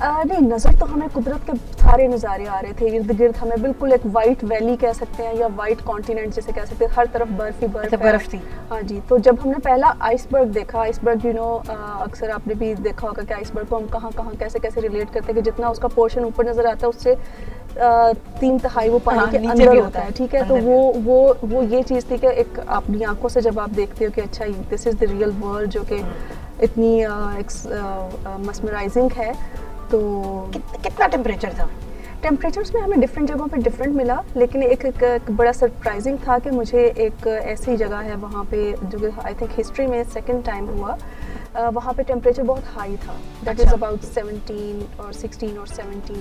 نہیں, نظر تو ہمیں قدرت کے سارے نظارے آ رہے تھے ارد گرد. ہمیں بالکل ایک وائٹ ویلی کہہ سکتے ہیں یا وائٹ کانٹیننٹ جسے کہہ سکتے ہیں, ہر طرف برف ہی برف, برف تھی. ہاں جی. تو جب ہم نے پہلا آئس برگ دیکھا, آئس برگ یو نو اکثر آپ نے بھی دیکھا ہوگا کہ آئس برگ کو ہم کہاں کہاں کیسے کیسے ریلیٹ کرتے ہیں کہ جتنا اس کا پورشن اوپر نظر آتا ہے اس سے 3/4 وہ پانی کے اندر ہوتا ہے, ٹھیک ہے. تو وہ یہ چیز تھی کہ ایک اپنی آنکھوں سے جب آپ دیکھتے ہو کہ اچھا دس از دا ریئل ورلڈ جو کہ اتنی مسمرائزنگ ہے. تو کتنا ٹیمپریچر تھا؟ ٹیمپریچرس میں ہمیں ڈفرینٹ جگہوں پہ ڈفرینٹ ملا, لیکن ایک بڑا سرپرائزنگ تھا کہ مجھے ایک ایسی جگہ ہے وہاں پہ جو کہ آئی تھنک ہسٹری میں سیکنڈ ٹائم ہوا, وہاں پہ ٹیمپریچر بہت ہائی تھا, دیٹ از اباؤٹ 17 اور 16 اور 17,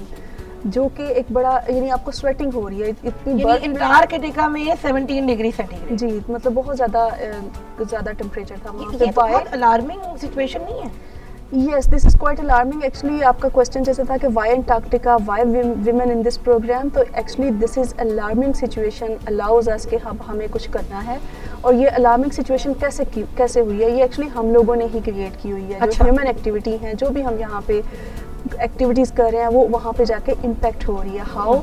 جو کہ ایک بڑا یعنی آپ کو سویٹنگ ہو رہی ہے اتنی. انٹارکٹیکا میں 17 ڈگری سینٹی گریڈ, جی مطلب بہت زیادہ ٹیمپریچر تھا وہاں پہ. یہ بہت الارمنگ سچویشن نہیں ہے؟ Yes, this is quite alarming. Actually, آپ کا question جیسے تھا کہ why Antarctica, why women in this program, تو actually this is alarming situation allows us کہ ہمیں کچھ کرنا ہے. اور یہ alarming situation کیسے ہوئی ہے, یہ actually ہم لوگوں نے ہی کریٹ کی ہوئی ہے. جو ہیومن ایکٹیویٹی ہیں, جو بھی ہم یہاں پہ ایکٹیویٹیز کر رہے ہیں وہ وہاں پہ جا کے امپیکٹ ہو رہی ہے. ہاؤ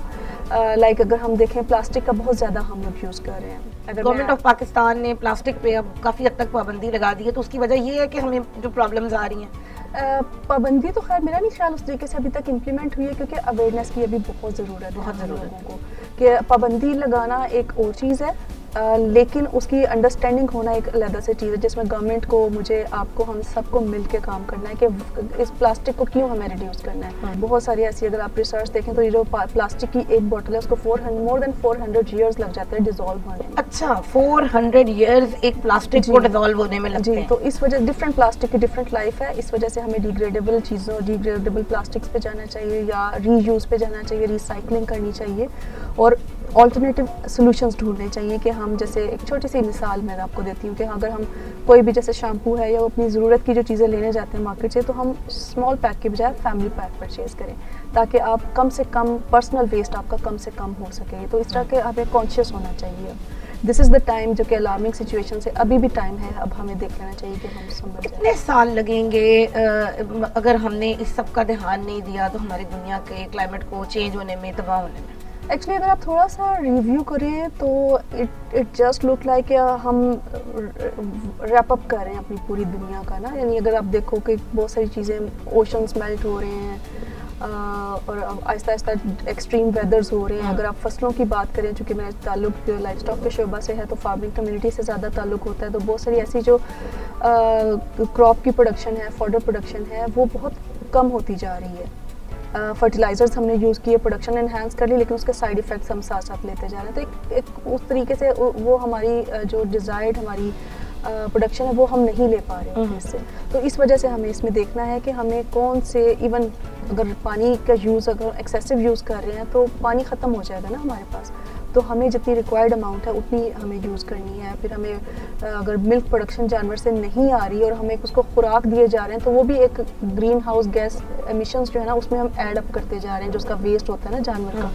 لائک اگر ہم دیکھیں پلاسٹک کا بہت زیادہ ہم لوگ یوز کر رہے ہیں. گورنمنٹ آف پاکستان نے پلاسٹک پہ اب کافی حد تک پابندی لگا دی ہے, تو اس کی وجہ یہ ہے کہ ہمیں جو پرابلمز آ رہی ہیں. پابندی تو خیر میرا نہیں خیال اس طریقے سے ابھی تک امپلیمنٹ ہوئی ہے, کیونکہ اویئرنیس کی ابھی بہت ضرورت ہے لوگوں کو, کہ پابندی لگانا ایک اور چیز ہے, لیکن اس کی انڈرسٹینڈنگ ہونا ایک علیحدہ سے چیز ہے, جس میں گورنمنٹ کو, مجھے, آپ کو, ہم سب کو مل کے کام کرنا ہے کہ اس پلاسٹک کو کیوں ہمیں ریڈیوس کرنا ہے. بہت ساری ایسی اگر آپ ریسرچ دیکھیں تو یہ جو پلاسٹک کی ایک بوٹل ہے اس کو مور دین 400 ایئرز لگ جاتے ہیں ڈیزالو ہونے میں. اچھا 400 ایئرز ایک پلاسٹک کو ڈیزالو ہونے میں لگتے ہیں. جی, تو اس وجہ ڈفرینٹ پلاسٹک کی ڈفرینٹ لائف ہے, اس وجہ سے ہمیں ڈیگریڈیبل چیزوں, ڈیگریڈیبل پلاسٹکس پہ جانا چاہیے یا ری یوز پہ جانا چاہیے, ریسائکلنگ کرنی چاہیے, اور آلٹرنیٹیو سولوشنس ڈھونڈنے چاہیے. کہ ہم جیسے ایک چھوٹی سی مثال میں آپ کو دیتی ہوں کہ اگر ہم کوئی بھی جیسے شیمپو ہے یا اپنی ضرورت کی جو چیزیں لینے جاتے ہیں مارکیٹ سے, تو ہم اسمال پیک کے بجائے فیملی پیک پرچیز کریں, تاکہ آپ کم سے کم پرسنل ویسٹ آپ کا کم سے کم ہو سکے. تو اس طرح کے ہمیں کانشیس ہونا چاہیے. دس از دا ٹائم, جو کہ الارمنگ سچویشن سے ابھی بھی ٹائم ہے, اب ہمیں دیکھ لینا چاہیے کہ ہم سنبھل جائیں. کتنے سال لگیں گے اگر ہم نے اس سب کا دھیان نہیں دیا تو ہماری دنیا کے کلائمیٹ کو چینج ہونے میں, تباہ ہونے میں؟ ایکچولی اگر آپ تھوڑا سا ریویو کریں تو اٹ جسٹ لک لائک کہ ہم ریپ اپ کر رہے ہیں اپنی پوری دنیا کا نا. یعنی اگر آپ دیکھو کہ بہت ساری چیزیں, اوشنس میلٹ ہو رہے ہیں, اور آہستہ آہستہ ایکسٹریم ویدرز ہو رہے ہیں. اگر آپ فصلوں کی بات کریں, چونکہ میرا تعلق لائف اسٹاک کے شعبہ سے ہے تو فارمنگ کمیونٹی سے زیادہ تعلق ہوتا ہے, تو بہت ساری ایسی جو کراپ کی پروڈکشن ہے, فوڈر پروڈکشن ہے, وہ بہت کم ہوتی جا رہی ہے. فرٹیلائزرز ہم نے یوز کیے, پروڈکشن انہینس کر لی, لیکن اس کے سائڈ ایفیکٹس ہم ساتھ ساتھ لیتے جا رہے ہیں. تو ایک اس طریقے سے وہ ہماری جو ڈیزائرڈ ہماری پروڈکشن ہے وہ ہم نہیں لے پا رہے ہیں اس سے. تو اس وجہ سے ہمیں اس میں دیکھنا ہے کہ ہمیں کون سے, ایون اگر پانی کا یوز اگر ایکسیسو یوز کر رہے ہیں تو پانی ختم ہو جائے گا نا ہمارے پاس, تو ہمیں جتنی ریکوائرڈ اماؤنٹ ہے اتنی ہمیں یوز کرنی ہے. پھر ہمیں اگر ملک پروڈکشن جانور سے نہیں آ رہی اور ہمیں اس کو خوراک دیے جا رہے ہیں, تو وہ بھی ایک گرین ہاؤس گیس ایمیشنز جو ہے نا اس میں ہم ایڈ اپ کرتے جا رہے ہیں. جو اس کا ویسٹ ہوتا ہے نا جانور کا,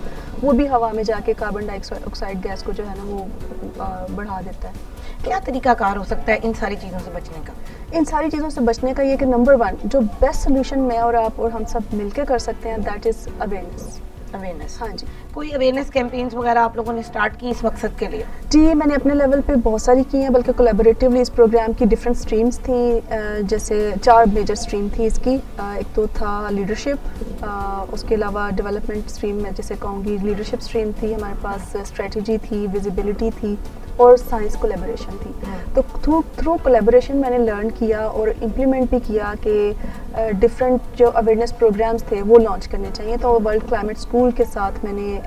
وہ بھی ہوا میں جا کے کاربن ڈائی آکسائڈ گیس کو جو ہے نا وہ بڑھا دیتا ہے. کیا طریقہ کار ہو سکتا ہے ان ساری چیزوں سے بچنے کا؟ ان ساری چیزوں سے بچنے کا یہ کہ نمبر 1 جو بیسٹ سولوشن میں اور آپ اور ہم سب مل کے کر سکتے ہیں, دیٹ از اویئرنیس. ہاں جی, کوئی اویئرنیس کیمپینز وغیرہ آپ لوگوں نے اسٹارٹ کی اس مقصد کے لیے؟ جی, میں نے اپنے لیول پہ بہت ساری کی ہیں, بلکہ کولیبریٹیولی اس پروگرام کی ڈفرینٹ اسٹریمس تھیں. جیسے 4 میجر اسٹریم تھی اس کی. ایک تو تھا لیڈرشپ, اس کے علاوہ ڈیولپمنٹ اسٹریم میں جیسے کہوں گی لیڈرشپ اسٹریم تھی ہمارے پاس, اسٹریٹجی تھی, ویزیبلٹی تھی, اور سائنس کولیبریشن تھی. تو تھرو کولیبریشن میں نے لرن کیا اور امپلیمنٹ بھی کیا کہ ڈفرینٹ جو اویئرنیس پروگرامس تھے وہ لانچ کرنے چاہیے. تو ورلڈ کلائمیٹ اسکول کے ساتھ میں نے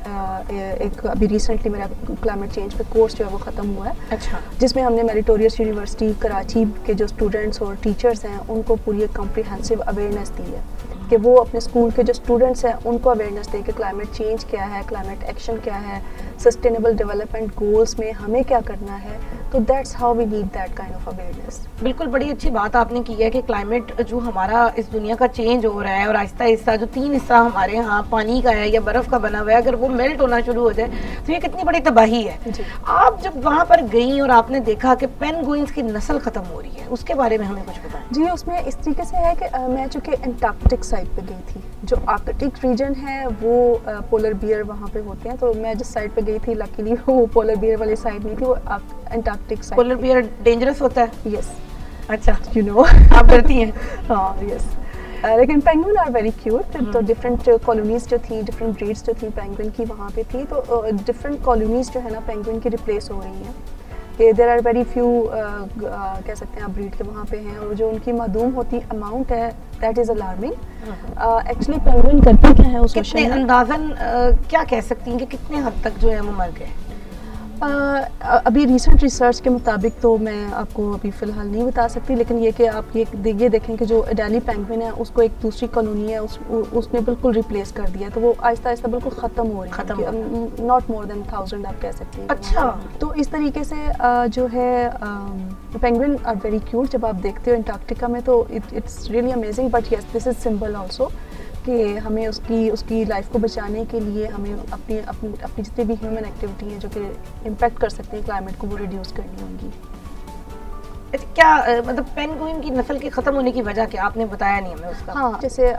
ایک ابھی ریسنٹلی میرا کلائمیٹ چینج پہ کورس جو ہے وہ ختم ہوا ہے. اچھا. جس میں ہم نے میریٹوریس یونیورسٹی کراچی کے جو اسٹوڈنٹس اور ٹیچرس ہیں ان کو پوری ایک کمپریہنسو اویئرنیس دی ہے کہ وہ اپنے اسکول کے جو اسٹوڈنٹس ہیں ان کو اویئرنیس دے کہ کلائمیٹ چینج کیا ہے, کلائمیٹ ایکشن کیا ہے, سسٹینیبل ڈیولپمنٹ گولز میں ہمیں کیا کرنا ہے, تو that's how we need that kind of awareness. بالکل بڑی اچھی بات آپ نے کی ہے کہ کلائمیٹ جو ہمارا اس دنیا کا چینج ہو رہا ہے اور آہستہ آہستہ جو 3 حصہ ہمارے ہاں پانی کا ہے یا برف کا بنا ہوا ہے اگر وہ میلٹ ہونا شروع ہو جائے تو یہ کتنی بڑی تباہی ہے. جی. آپ جب وہاں پر گئیں اور آپ نے دیکھا کہ پینگوئنس کی نسل ختم ہو رہی ہے اس کے بارے میں ہمیں کچھ بتائیں. جی اس میں اس طریقے سے ہے کہ میں چونکہ انٹارکٹک سائٹ پہ گئی تھی, جو آرکٹک ریجن ہے وہ پولر بیئر وہاں پہ ہوتے ہیں, تو میں جس سائٹ پہ گئی تھی لکیلی وہ پولر بیئر والی سائٹ نہیں تھی, وہ Antarctic site. Polar bear dangerous ہوتا ہے؟ یس. اچھا, یو نو آپ ڈرتی ہیں؟ ہاں یس. لیکن پینگوئن آر ویری کیوٹ. تو ڈفرینٹ کالونیز جو تھیں, ڈفرینٹ بریڈس جو تھیں پینگوئن کی وہاں پہ تھی, تو ڈفرینٹ کالونیز جو ہے نا پینگوئن کی ریپلیس ہو رہی ہیں, کہ دیر آر ویری فیو کہہ سکتے ہیں آپ بریڈ کے وہاں پہ ہیں, اور جو ان کی معدوم ہوتی اماؤنٹ ہے that is alarming. Actually penguin کرتے کیا ہے اس کتنے اندازاً کیا کہہ سکتی ہیں کہ کتنے حد تک جو ہے وہ مر گئے؟ ابھی ریسنٹ ریسرچ کے مطابق تو میں آپ کو ابھی فی الحال نہیں بتا سکتی, لیکن یہ کہ آپ یہ دیکھیں کہ جو اڈیلی پینگوئن ہے اس کو ایک دوسری کالونی ہے اس نے بالکل ریپلیس کر دیا, تو وہ آہستہ آہستہ بالکل ختم ہو رہی ہے, ناٹ مور دین 1000 آپ کہہ سکتے ہیں. اچھا. تو اس طریقے سے جو ہے پینگوئن آر ویری کیوٹ جب آپ دیکھتے ہو انٹارکٹیکا میں, تو it's really amazing. But yes this is symbol also کہ ہمیں اس کی لائف کو بچانے کے لیے ہمیں اپنی جتنی بھی ہیومن ایکٹیویٹی ہیں جو کہ امپیکٹ کر سکتے ہیں کلائمیٹ کو, وہ ریڈیوس کرنی ہوں گی. کیا مطلب پینگوئن کی نسل کے ختم ہونے کی وجہ کیا, آپ نے بتایا نہیں ہمیں اس کا. ہاں جیسے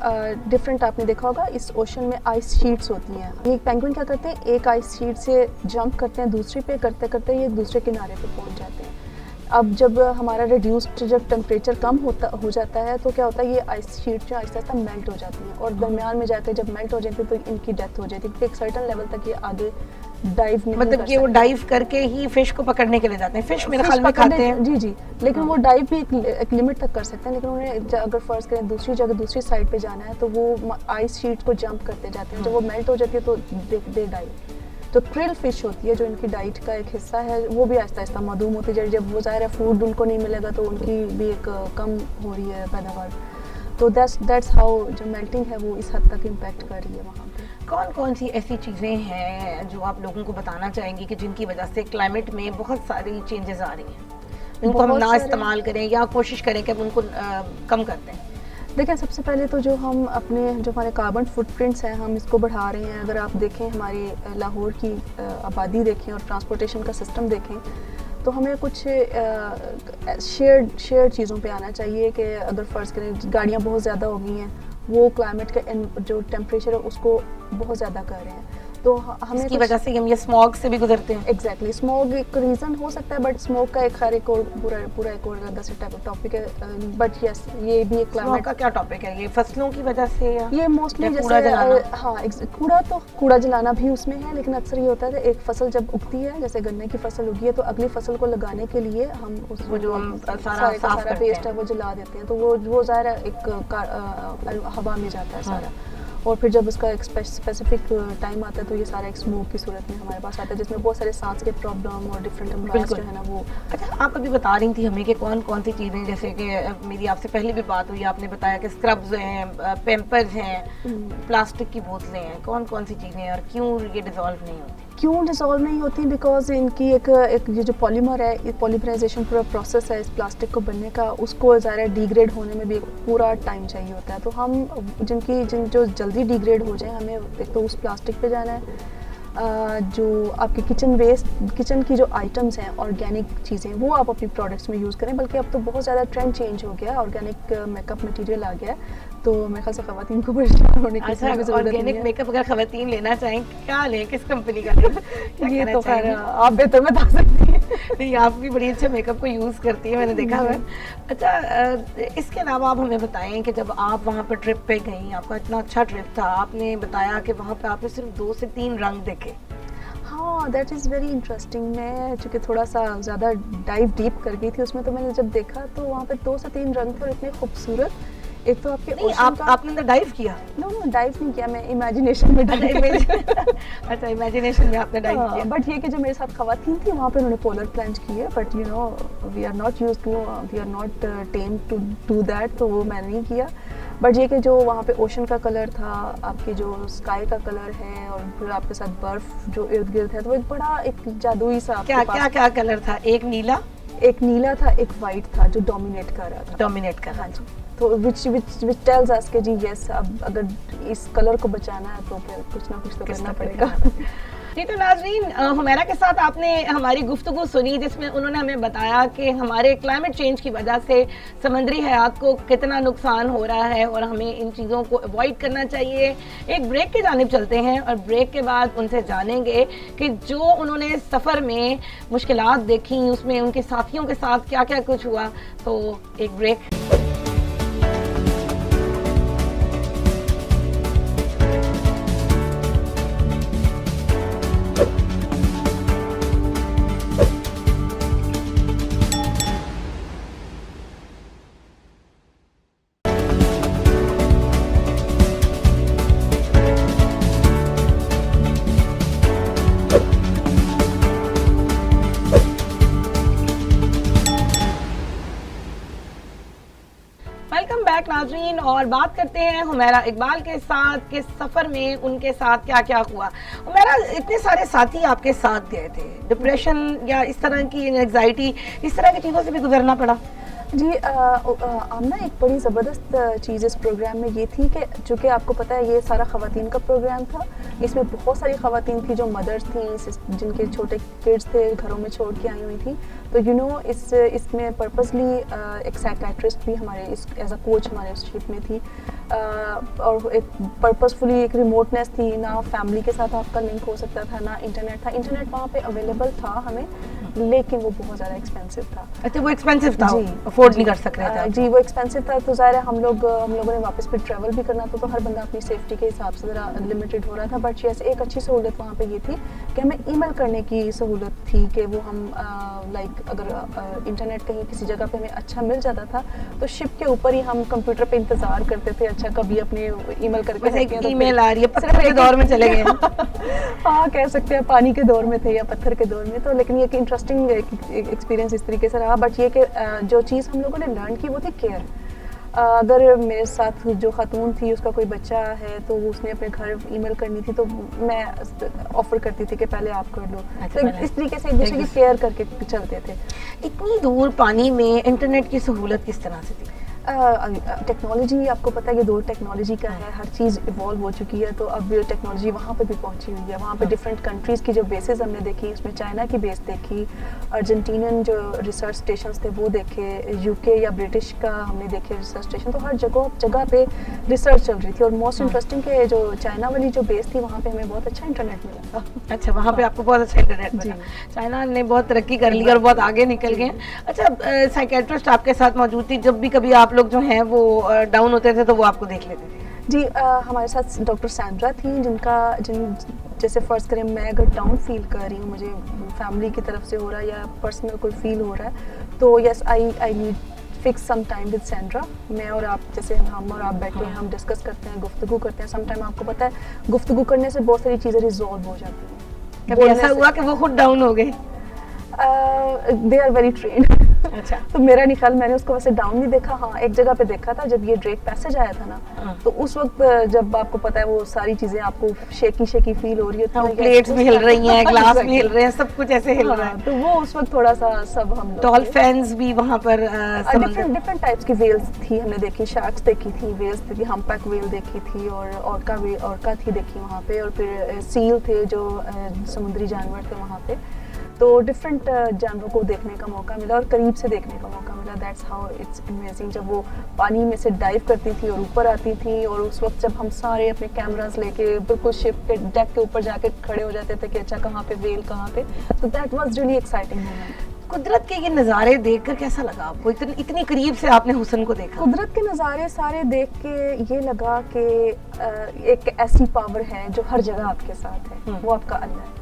ڈفرینٹ آپ نے دیکھا ہوگا اس اوشن میں آئس شیٹس ہوتی ہیں. یہ پینگوئن کیا کرتے ہیں, ایک آئس شیٹ سے جمپ کرتے ہیں دوسری پہ, کرتے کرتے یہ دوسرے کنارے پہ پہنچ جاتے ہیں. اب جب ہمارا ریڈیوسڈ جب ٹمپریچر کم ہو جاتا ہے تو کیا ہوتا ہے, یہ آئس شیٹ جو آہستہ آہستہ میلٹ ہو جاتی ہیں, اور درمیان میں جا کے جب میلٹ ہو جاتی ہے تو ان کی ڈیتھ ہو جاتی ہے, کیونکہ ایک سرٹن لیول تک یہ آگے ڈائیو نہیں کر سکتے. مطلب کہ وہ ڈائیو کر کے ہی فش کو پکڑنے کے لیے جاتے ہیں. فش میرے خیال میں کھاتے ہیں. جی جی, لیکن وہ ڈائیو بھی ایک لمٹ تک کر سکتے ہیں, لیکن انہیں اگر فرض کریں دوسری جگہ دوسری سائڈ پہ جانا ہے تو وہ آئس شیٹ کو جمپ کرتے جاتے ہیں. جب وہ میلٹ ہو جاتی ہے تو دے ڈائیو. تو کرل فش ہوتی ہے جو ان کی ڈائٹ کا ایک حصہ ہے, وہ بھی آہستہ آہستہ معدوم ہوتی ہے. جب وہ ظاہر ہے فوڈ ان کو نہیں ملے گا تو ان کی بھی ایک کم ہو رہی ہے پیداوار. تو دیٹس ہاؤ جو میلٹنگ ہے وہ اس حد تک امپیکٹ کر رہی ہے وہاں پہ. کون کون سی ایسی چیزیں ہیں جو آپ لوگوں کو بتانا چاہیں گی کہ جن کی وجہ سے کلائمیٹ میں بہت ساری چینجز آ رہی ہیں, ان کو ہم نہ استعمال کریں یا کوشش کریں کہ ہم ان کو کم کر دیں؟ دیکھیں سب سے پہلے تو جو ہم اپنے جو ہمارے کاربن فٹ پرنٹس ہیں ہم اس کو بڑھا رہے ہیں. اگر آپ دیکھیں ہماری لاہور کی آبادی دیکھیں اور ٹرانسپورٹیشن کا سسٹم دیکھیں تو ہمیں کچھ شیئرڈ چیزوں پہ آنا چاہیے. کہ اگر فرض کریں گاڑیاں بہت زیادہ ہو گئی ہیں, وہ کلائمیٹ کا جو ٹیمپریچر ہے اس کو بہت زیادہ کر رہے ہیں, تو ہمیں اس کی وجہ سے ہم یہ اسموگ سے بھی گزرتے ہیں. ایگزیکٹلی, اسموگ ایک ریزن ہو سکتا ہے, بٹ اسموگ کا ایک خیر ایک اور پورا ایک اور الگ سے ٹاپک ہے. بٹ یس یہ بھی ایک کلائمیٹ کا کیا ٹاپک ہے, یہ فصلوں کی وجہ سے یہ موسٹلی جیسے ہاں کوڑا جلانا بھی اس میں ہے, لیکن اکثر یہ ہوتا ہے کہ ایک فصل جب اگتی ہے جیسے گنے کی فصل اگی ہے تو اگلی فصل کو لگانے کے لیے ہم اس جو سارا ویسٹ ہے وہ جلا دیتے ہیں, تو وہ ظاہر ہے ایک ہوا میں جاتا ہے سارا, اور پھر جب اس کا ایک اسپیسیفک ٹائم آتا ہے تو یہ سارا ایک اسموک کی صورت میں ہمارے پاس آتا ہے, جس میں بہت سارے سانس کے پرابلم اور ڈفرینٹ امراض جو ہے نا وہ. اچھا, آپ ابھی بتا رہی تھی ہمیں کہ کون کون سی چیزیں, جیسے کہ میری آپ سے پہلے بھی بات ہوئی, آپ نے بتایا کہ اسکربز ہیں, پیمپرز ہیں, پلاسٹک کی بوتلیں ہیں, کون کون سی چیزیں اور کیوں یہ ڈیزالو نہیں ہوتی؟ کیوں ڈیزالو نہیں ہوتی؟ بیکاز ان کی ایک یہ جو پالیمر ہے, یہ پالیمرائزیشن پورا پروسیس ہے اس پلاسٹک کو بننے کا, اس کو ظاہر ڈیگریڈ ہونے میں بھی ایک پورا ٹائم چاہیے ہوتا ہے. تو ہم جو جلدی ڈیگریڈ ہو جائیں, ہمیں ایک تو اس پلاسٹک پہ جانا ہے. جو آپ کے کچن کی جو آئٹمس ہیں آرگینک چیزیں وہ آپ اپنی پروڈکٹس میں یوز کریں. بلکہ اب تو بہت زیادہ ٹرینڈ چینج ہو گیا, آرگینک میک اپ مٹیریل آ گیا ہے, تو میرے خیال سے خواتین کو پریشان ہونے کی ضرورت نہیں ہے. آرگینک میک اپ اگر خواتین لینا چاہیں کیا لیں, کس کمپنی کا لیں؟ یہ تو خیر آپ بہتر بتا سکتی ہیں. نہیں, آپ بھی بڑی اچھے میک اپ کو یوز کرتی ہیں, میں نے دیکھا ہے. اچھا, اس کے علاوہ آپ ہمیں بتائیں کہ جب آپ وہاں پہ ٹرپ پہ گئیں, آپ کا اتنا اچھا ٹرپ تھا, آپ نے بتایا کہ وہاں پہ آپ نے صرف 2 سے 3 رنگ دیکھے. ہاں دیٹ از ویری انٹرسٹنگ. میں چونکہ تھوڑا سا زیادہ ڈائیو ڈیپ کر گئی تھی اس میں, تو میں نے جب دیکھا تو وہاں پہ 2 سے 3 رنگ تھے اور اتنے خوبصورت. ایک تو آپ کے آپ نے اندر ڈائیو کیا؟ نو ڈائیو نہیں کیا, میں امیجنیشن میں اچھا, امیجنیشن میں آپ نے ڈائیو کیا. بٹ یہ کہ جو میرے ساتھ خواتین تھی وہاں پہ انہوں نے پولر پلانج کی ہے, but you know we are not team to do that, تو وہ میں نے نہیں کیا. بٹ یہ کہ جو وہاں پہ اوشن کا کلر تھا, آپ کی جو اسکائی کا کلر ہے, اور پھر آپ کے ساتھ برف جو ارد گرد ہے, تو ایک بڑا ایک جادوئی سا. کیا کلر تھا؟ ایک نیلا تھا, ایک وائٹ تھا جو ڈومینیٹ کر رہا تھا. ہاں جی. تو which tells us کہ جی یس, اب اگر اس کلر کو بچانا ہے تو پھر کچھ نہ کچھ تو کرنا پڑے گا. جی تو ناظرین, حمیرہ کے ساتھ آپ نے ہماری گفتگو سنی جس میں انہوں نے ہمیں بتایا کہ ہمارے کلائمیٹ چینج کی وجہ سے سمندری حیات کو کتنا نقصان ہو رہا ہے اور ہمیں ان چیزوں کو اوائڈ کرنا چاہیے. ایک بریک کی جانب چلتے ہیں اور بریک کے بعد ان سے جانیں گے کہ جو انہوں نے سفر میں مشکلات دیکھیں اس میں ان کے ساتھیوں کے ساتھ کیا کیا کچھ ہوا. تو ایک بریک. ناظرین, اور بات کرتے ہیں حمیرہ اقبال کے ساتھ کہ سفر میں ان کے ساتھ کیا کیا ہوا. حمیرہ, اتنے سارے ساتھی آپ کے ساتھ گئے تھے, ڈپریشن یا اس طرح کی انگزائٹی, اس طرح کی چیزوں سے بھی گزرنا پڑا؟ جی آمنہ, ایک بڑی زبردست چیز اس پروگرام میں یہ تھی کہ چونکہ آپ کو پتہ ہے یہ سارا خواتین کا پروگرام تھا, اس میں بہت ساری خواتین تھیں جو مدرس تھیں جن کے چھوٹے کڈس تھے, گھروں میں چھوڑ کے آئی ہوئی تھیں. تو اس میں پرپزلی ایک سائیکیٹرسٹ بھی ہمارے ایز اے کوچ ہمارے اس شپ میں تھی, اور ایک پرپزفلی ایک ریموٹنیس تھی, نہ فیملی کے ساتھ آپ کا لنک ہو سکتا تھا, نہ انٹرنیٹ تھا. انٹرنیٹ وہاں پہ اویلیبل تھا ہمیں, لیکن وہ بہت زیادہ ایکسپینسو تھا. اچھا, وہ ایکسپینسو تھا, افورڈ نہیں کر سک رہے تھے. جی, وہ ایکسپینسو تھا. تو ظاہر ہے ہم لوگوں نے واپس پھر ٹریول بھی کرنا تھا, تو ہر بندہ اپنی سیفٹی کے حساب سے ذرا لمیٹڈ ہو رہا تھا. بٹ یس, ایک اچھی سہولت وہاں پہ یہ تھی کہ ہمیں ای میل کرنے کی سہولت تھی کہ وہ ہم لائک اگر انٹرنیٹ کہیں کسی جگہ پہ ہمیں اچھا مل جاتا تھا تو شپ کے اوپر ہی ہم کمپیوٹر پہ انتظار کرتے تھے, اچھا کبھی اپنے ای میل کر کے. ای میل آ رہی ہے, پتھر کے دور میں چلے گئے. ہاں کہہ سکتے ہیں پانی کے دور میں تھے یا پتھر کے دور میں. تو لیکن یہ کہ انٹرسٹنگ ایکسپیرینس اس طریقے سے رہا. بٹ یہ کہ جو چیز ہم لوگوں نے لرن کی وہ تھی کیئر. اگر میرے ساتھ جو خاتون تھی اس کا کوئی بچہ ہے تو اس نے اپنے گھر ای میل کرنی تھی تو میں آفر کرتی تھی کہ پہلے آپ کر لو. تو اس طریقے سے ایک دوسرے کی کیئر کر کے چلتے تھے. اتنی دور پانی میں انٹرنیٹ کی سہولت کس طرح سے تھی؟ ٹیکنالوجی, آپ کو پتہ ہے یہ دور ٹیکنالوجی کا ہے, ہر چیز ایوالو ہو چکی ہے. تو اب ٹیکنالوجی وہاں پہ بھی پہنچی ہوئی ہے. وہاں پہ ڈفرینٹ کنٹریز کی جو بیسز ہم نے دیکھی, اس میں چائنا کی بیس دیکھی, ارجنٹینین جو ریسرچ اسٹیشنز تھے وہ دیکھے, یو کے یا برٹش کا ہم نے دیکھے ریسرچ اسٹیشن. تو ہر جگہ پہ ریسرچ چل رہی تھی. اور موسٹ انٹرسٹنگ کہ جو چائنا والی جو بیس تھی وہاں پہ ہمیں بہت اچھا انٹرنیٹ ملا تھا. اچھا, وہاں پہ آپ کو بہت اچھا انٹرنیٹ ملا. چائنا نے بہت ترقی کر لی اور بہت آگے نکل گئے. اچھا, سائیکیٹرسٹ آپ کے ساتھ موجود تھی, جب بھی کبھی آپ لوگ جو ہیں وہ ڈاؤن ہوتے تھے تو وہ آپ کو دیکھ لیتے تھے؟ جی, ہمارے ساتھ ڈاکٹر سینڈرا تھیں جیسے فرض کریں میں اگر ڈاؤن فیل کر رہی ہوں, مجھے فیملی کی طرف سے ہو رہا ہے یا پرسنل کوئی فیل ہو رہا ہے, تو yes I need fix some time with Sandra. میں اور آپ جیسے ہم اور آپ بیٹھے ہیں, ہم ڈسکس کرتے ہیں, گفتگو کرتے ہیں. سم ٹائم آپ کو پتہ ہے گفتگو کرنے سے بہت ساری چیزیں ریزالو ہو جاتی ہیں. کبھی ایسا ہوا کہ وہ خود ڈاؤن ہو گئے؟ They are very trained. اچھا, تو میرا نہیں خیال, میں نے اس کو ویسے ڈاؤن نہیں دیکھا. ہاں ایک جگہ پہ دیکھا تھا جب یہ ڈریک پیسج آیا تھا نا, تو اس وقت جب آپ کو پتا ہے وہ ساری چیزیں آپ کو شیکی فیل ہو رہی ہے, پلیٹس بھی ہل رہی ہیں, گلاس بھی ہل رہے ہیں, سب کچھ ایسے ہل رہا ہے. تو وہ اس وقت تھوڑا سا سب ہم ڈولفنز بھی وہاں پر ڈفرنٹ ٹائپس کی ویلز تھی, ہم نے دیکھی, شارکس دیکھی تھی, ویلز تھی, ہم پیک ویل دیکھی تھی, اور اورکا تھی دیکھی وہاں پہ, اور پھر سیل تھے جو سمندری جانور تھے وہاں پہ. تو ڈفرینٹ جانوروں کو دیکھنے کا موقع ملا اور قریب سے دیکھنے کا موقع ملا. That's how it's amazing. جب وہ پانی میں سے ڈائیو کرتی تھی اور اوپر آتی تھی, اور اس وقت جب ہم سارے اپنے کیمراز لے کے بالکل شپ کے ڈیک کے اوپر جا کے کھڑے ہو جاتے تھے کہ اچھا کہاں پہ ویل کہاں پہ. تو that was really exciting moment. قدرت کے یہ نظارے دیکھ کر کیسا لگا آپ کو؟ اتنی قریب سے آپ نے حسن کو دیکھا. قدرت کے نظارے سارے دیکھ کے یہ لگا کہ ایک ایسی پاور ہے جو ہر جگہ آپ کے ساتھ ہے, وہ آپ کا اللہ ہے.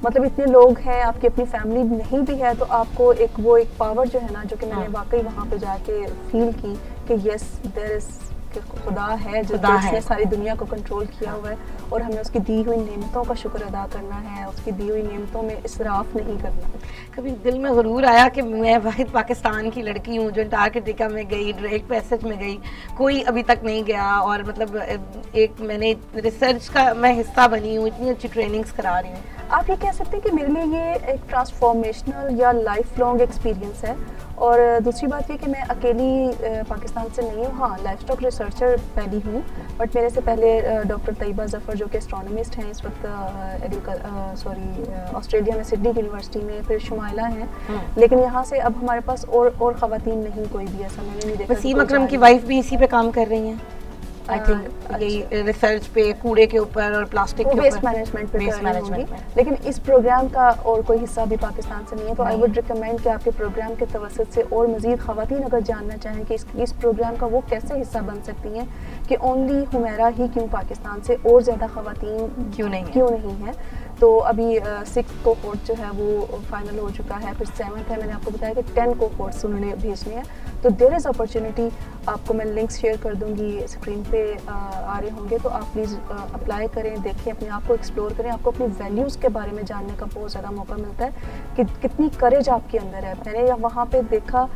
مطلب اتنے لوگ ہیں, آپ کی اپنی فیملی نہیں بھی ہے, تو آپ کو ایک پاور جو ہے نا, جو کہ میں نے واقعی وہاں پہ جا کے فیل کی کہ یس دیر از کہ خدا ہے جو خدا اس ہے. نے ساری دنیا کو کنٹرول کیا ہوا ہے اور ہمیں اس کی دی ہوئی نعمتوں کا شکر ادا کرنا ہے, اس کی دی ہوئی نعمتوں میں اسراف نہیں کرنا. کبھی دل میں غرور آیا کہ میں واحد پاکستان کی لڑکی ہوں جو انٹارکٹیکا میں گئی, ڈریک پیسج میں گئی, کوئی ابھی تک نہیں گیا, اور مطلب ایک میں نے ریسرچ کا میں حصہ بنی ہوں, اتنی اچھی ٹریننگز کرا رہی ہوں. آپ یہ کہہ سکتے ہیں کہ میرے لیے یہ ایک ٹرانسفارمیشنل یا لائف لانگ ایکسپیرینس ہے. اور دوسری بات یہ کہ میں اکیلی پاکستان سے نہیں ہوں. ہاں, لائف اسٹاک ریسرچر پہلی ہوں, بٹ میرے سے پہلے ڈاکٹر طیبہ ظفر جو کہ اسٹرانومسٹ ہیں اس وقت آسٹریلیا میں سڈنی یونیورسٹی میں, پھر شمائلہ ہیں, لیکن یہاں سے اب ہمارے پاس اور خواتین نہیں کوئی بھی, ایسا میں نے نہیں دیکھا. وسیم اکرم کی وائف بھی اسی پہ کام کر رہی ہیں آئی تھنک, یہی ریسرچ پہ کوڑے کے اوپر اور پلاسٹک کے اوپر, ویسٹ مینجمنٹ پہ کر رہی ہوں گی. لیکن اس پروگرام کا اور کوئی حصہ بھی پاکستان سے نہیں ہے, تو آئی وڈ ریکمینڈ کہ آپ کے پروگرام کے توسط سے اور مزید خواتین اگر جاننا چاہیں کہ اس پروگرام کا وہ کیسے حصہ بن سکتی ہیں, کہ اونلی حمیرہ ہی کیوں پاکستان سے اور زیادہ خواتین کیوں نہیں ہیں. تو ابھی 6 کوہورٹ جو ہے وہ فائنل ہو چکا ہے, پھر 7th ہے. میں نے آپ کو بتایا کہ 10 کوہورٹس انہوں نے بھیجنے ہیں. تو دیر از اپرچونیٹی. آپ کو میں لنکس شیئر کر دوں گی, اسکرین پہ آ رہے ہوں گے, تو آپ پلیز اپلائی کریں, دیکھیں, اپنے آپ کو ایکسپلور کریں. آپ کو اپنی ویلیوز کے بارے میں جاننے کا بہت زیادہ موقع ملتا ہے کہ کتنی کریج آپ کے اندر ہے. میں نے وہاں پہ دیکھا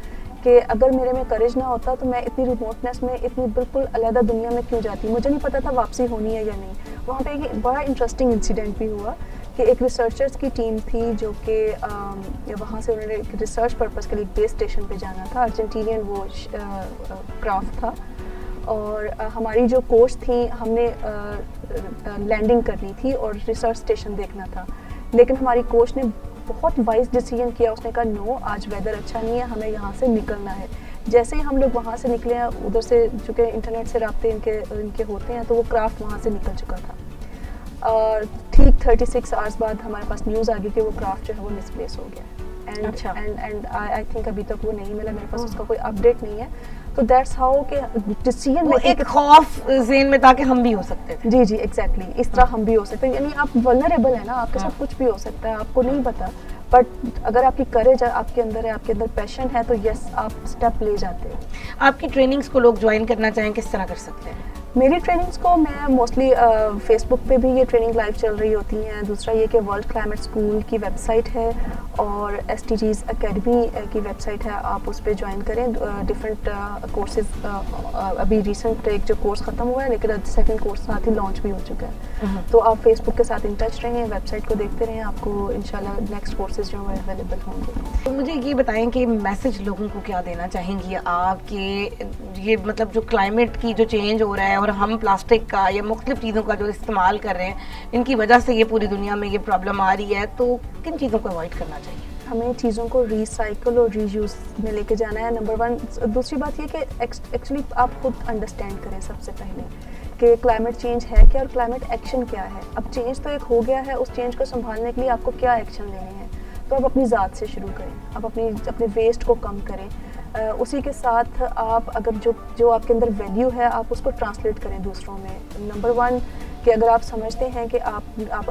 کہ اگر میرے میں کریج نہ ہوتا تو میں اتنی ریموٹنس میں, اتنی بالکل علیحدہ دنیا میں کیوں جاتی. مجھے نہیں پتا تھا واپسی ہونی ہے یا نہیں. وہاں پہ ایک بڑا انٹرسٹنگ انسیڈنٹ بھی ہوا کہ ایک ریسرچرز کی ٹیم تھی جو کہ وہاں سے انہوں نے ریسرچ پرپز کے لیے بیس اسٹیشن پہ جانا تھا. ارجنٹینین وہ کرافٹ تھا, اور ہماری جو کوچ تھیں, ہم نے لینڈنگ کرنی تھی اور ریسرچ اسٹیشن دیکھنا تھا. لیکن ہماری کوچ نے بہت وائز ڈیسیژن کیا. اس نے کہا نو, آج ویدر اچھا نہیں ہے, ہمیں یہاں سے نکلنا ہے. جیسے ہی ہم لوگ وہاں سے نکلے ہیں, ادھر سے چونکہ انٹرنیٹ سے رابطے ان کے ہوتے ہیں, تو وہ کرافٹ وہاں سے نکل چکا تھا. اور ٹھیک 36 آورس بعد ہمارے پاس نیوز آ گئی کہ وہ کرافٹ جو ہے وہ مسپلیس ہو گیا. اینڈ آئی تھنک ابھی تک وہ نہیں ملا, میرے پاس اس کا کوئی اپڈیٹ نہیں ہے. تو دیٹس ہاؤ کہ ڈیسیژن میں ایک خوف ذہن میں تھا کہ ہم بھی ہو سکتے تھے. جی ایگزیکٹلی, اس طرح ہم بھی ہو سکتے ہیں. یعنی آپ ولنریبل ہیں نا, آپ کے ساتھ کچھ بھی ہو سکتا ہے, آپ کو نہیں پتا. بٹ اگر آپ کی کریج آپ کے اندر ہے, آپ کے اندر پیشن ہے, تو یس آپ اسٹیپ لے جاتے ہیں. آپ کی ٹریننگز کو لوگ جوائن کرنا چاہیں کس طرح کر سکتے ہیں؟ میری ٹریننگز کو میں موسٹلی فیس بک پہ بھی یہ ٹریننگ لائیو چل رہی ہوتی ہیں. دوسرا یہ کہ ورلڈ کلائمیٹ اسکول کی ویب سائٹ ہے اور STG's اکیڈمی کی ویب سائٹ ہے, آپ اس پہ جوائن کریں. ڈفرینٹ کورسز, ابھی ریسنٹ ایک جو کورس ختم ہوا ہے, لیکن سیکنڈ کورس ساتھ ہی لانچ بھی ہو چکا ہے. تو آپ فیس بک کے ساتھ ان ٹچ رہیں, ویب سائٹ کو دیکھتے رہیں, آپ کو انشاءاللہ نیکسٹ کورسز جو ہیں اویلیبل ہوں گے. تو مجھے یہ بتائیں کہ میسج لوگوں کو کیا دینا چاہیں گی آپ کہ یہ مطلب جو کلائمیٹ کی جو چینج ہو رہا ہے اور ہم پلاسٹک کا یا مختلف چیزوں کا جو استعمال کر رہے ہیں, ان کی وجہ سے یہ پوری دنیا میں یہ پرابلم آ رہی ہے, تو کن چیزوں کو اوائڈ کرنا چاہیے؟ ہمیں چیزوں کو ریسائیکل اور ری یوز میں لے کے جانا ہے, نمبر 1. دوسری بات یہ کہ ایکچولی آپ خود انڈرسٹینڈ کریں سب سے پہلے کہ کلائمیٹ چینج ہے کیا اور کلائمیٹ ایکشن کیا ہے. اب چینج تو ایک ہو گیا ہے, اس چینج کو سنبھالنے کے لیے آپ کو کیا ایکشن لینے ہیں. تو آپ اپنی ذات سے شروع کریں, آپ اپنے ویسٹ کو کم کریں. اسی کے ساتھ آپ اگر جو آپ کے اندر ویلیو ہے, آپ اس کو ٹرانسلیٹ کریں دوسروں میں. نمبر 1 کہ اگر آپ سمجھتے ہیں کہ آپ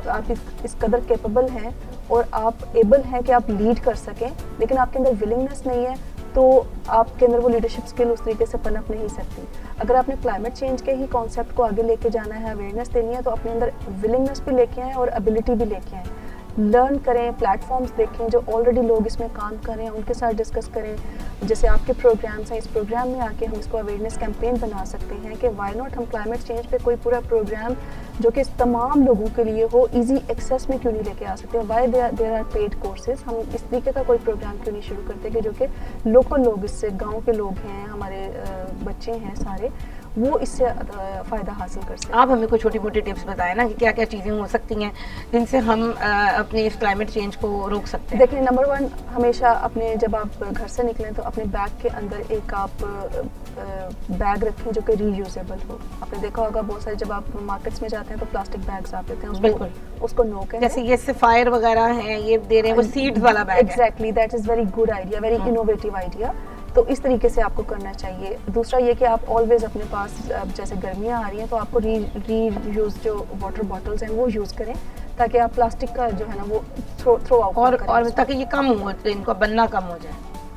اس قدر کیپیبل ہیں اور آپ ایبل ہیں کہ آپ لیڈ کر سکیں, لیکن آپ کے اندر ولنگنیس نہیں ہے, تو آپ کے اندر وہ لیڈرشپ اسکل اس طریقے سے پنپ نہیں سکتی. اگر آپ نے کلائمیٹ چینج کے ہی کانسیپٹ کو آگے لے کے جانا ہے, اویئرنیس دینی ہے, تو اپنے اندر ولنگنیس بھی لے کے آئیں اور ایبلٹی بھی لے کے آئیں. لرن کریں, پلیٹ فارمز دیکھیں جو آلریڈی لوگ اس میں کام کریں, ان کے ساتھ ڈسکس کریں. جیسے آپ کے پروگرامس ہیں, اس پروگرام میں آ کے ہم اس کو اویئرنیس کیمپین بنا سکتے ہیں کہ وائی ناٹ ہم کلائمیٹ چینج پہ کوئی پورا پروگرام جو کہ تمام لوگوں کے لیے ہو, ایزی ایکسیس میں کیوں نہیں لے کے آ سکتے. Why there are paid courses, ہم اس طریقے کا کوئی پروگرام کیوں نہیں شروع کرتے کہ جو کہ لوکل لوگ, اس سے گاؤں کے لوگ ہیں, ہمارے بچے ہیں سارے, وہ اس سے فائدہ حاصل کر سکیں. آپ ہمیں کوئی چھوٹی موٹی ٹپس بتائیں نا کہ کیا کیا چیزیں ہو سکتی ہیں جن سے ہم اپنے اس کلائمیٹ چینج کو روک سکتے ہیں. دیکھیں, نمبر 1 ہمیشہ اپنے جب آپ گھر سے نکلیں تو اپنے بیگ کے اندر ایک آپ بیگ رکھیں جو کہ ری یوزیبل ہو. آپ نے دیکھا ہوگا بہت سارے جب آپ مارکیٹس میں جاتے ہیں تو پلاسٹک بیگس آپ لیتے ہیں, بالکل اس کو نو کہیں, جیسے یہ سفائر وغیرہ ہیں یہ دے رہے ہیں, وہ سیڈز والا بیگ ہے. Exactly, that is very good idea, very innovative idea. تو اس طریقے سے آپ کو کرنا چاہیے. دوسرا یہ کہ آپ آلویز اپنے پاس, جیسے گرمیاں آ رہی ہیں تو آپ کو ری یوز جو واٹر بوٹلز ہیں وہ یوز کریں, تاکہ آپ پلاسٹک کا جو ہے نا وہ تھرو آؤٹ اور تاکہ یہ کم ہو, ان کا بننا کم ہو جائے.